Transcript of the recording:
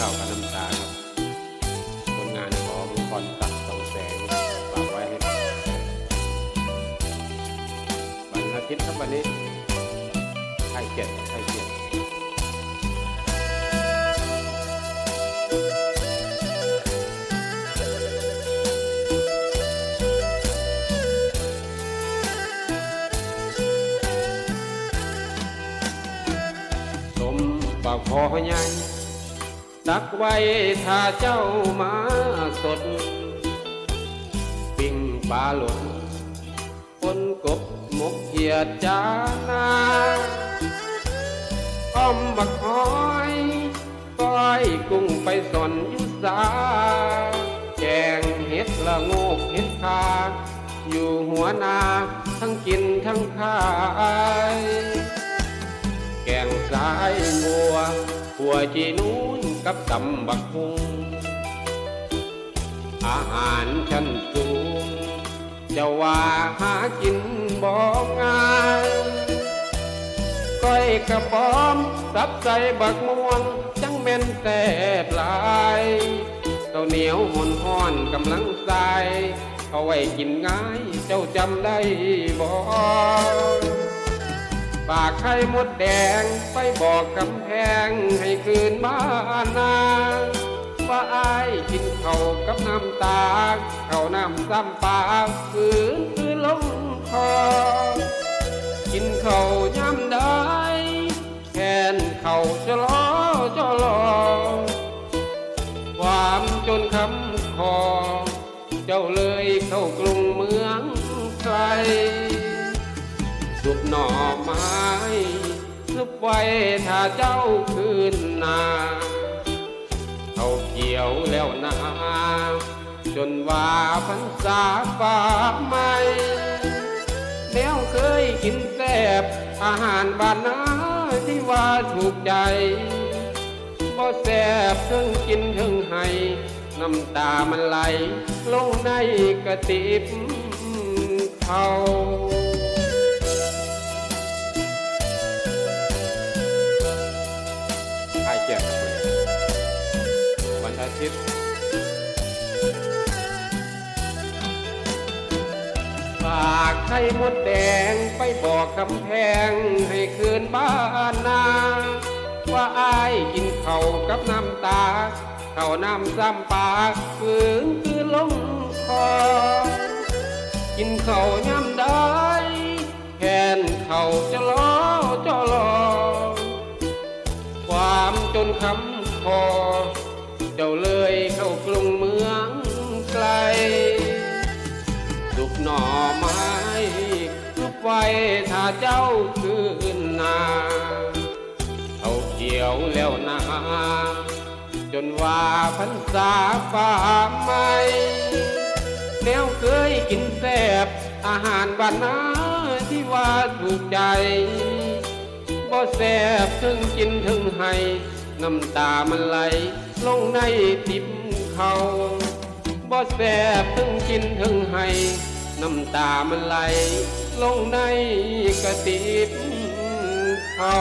ข้าวกับน้ำตาครับผลงานของพรศักดิ์ ส่องแสงฝากไว้ให้วันอาทิตย์ครับวันนี้ไทยเกียรติไทยเกียรติสมปากคอใหญ่ตักไว้ถ้าเจ้ามาสดปิ้งปลาหลดปนกบหมกเขียดจานาอ้อมบักหอยก้อยกุ้งไปสอนยุสาแกงเห็ดละโงกเห็ดคาอยู่หัวนาทั้งกินทั้งขายแกงสายบัวหัวจีนูนกับตำบักฮุงอาหารชั้นสูงจะว่าหากินบ่ง่ายก้อยกระป๋อมสับใส่บักม่วงจังแม่นแซ่บหลายข้าวเหนียวห่อนๆกำลังใส่เอาไว้กินง่ายเจ้าจำได้บ่ปากไข่มดแดงไปบอกกำแพงให้คืนบ้านนาว่าอายกินข้าวกับน้ำตาข้าวน้ำซ้ำปากคืนลงคอกินข้าวยำได้แทนข้าวจะรอความจนคำคอเจ้าเลยเข้ากรุงเมืองไกลสุกหน่อไม้ซุบไว้ถ้าเจ้าคืนนาเขาเกี่ยวแล้วนาจนว่าพรรษาฟ้าใหม่แล้วเคยกินแซ่บอาหารบ้านนาที่ว่าถูกใจบ่แซ่บถึงกินถึงให้น้ำตามันไหลลงในกระติบเขาไอ้เจ็บวันอาทิตย์ฝากไข่มดแดงไปบอกกำแพงให้คืนบ้านนาว่าอายกินข้าวกับน้ำตาข้าวน้ำซ้ำปากคืนลงคอกินข้าวยำได้แทนข้าวจะรอความจนคำคอเจ้าเลยเข้ากรุงเมืองไกลสุกหน่อไม้ซุบไว้ถ้าเจ้าคืนนาเขาเกี่ยวแล้วนาจนว่าพรรษาฟ้าใหม่แล้วเคยกินแซ่บอาหารบ้านนาที่ว่าถูกใจบ่แซ่บถึงกินถึงให้น้ำตามันไหลลงในติบเขาบ่แซ่บถึงกินถึงให้น้ำตามันไหลลงในกระติบเขา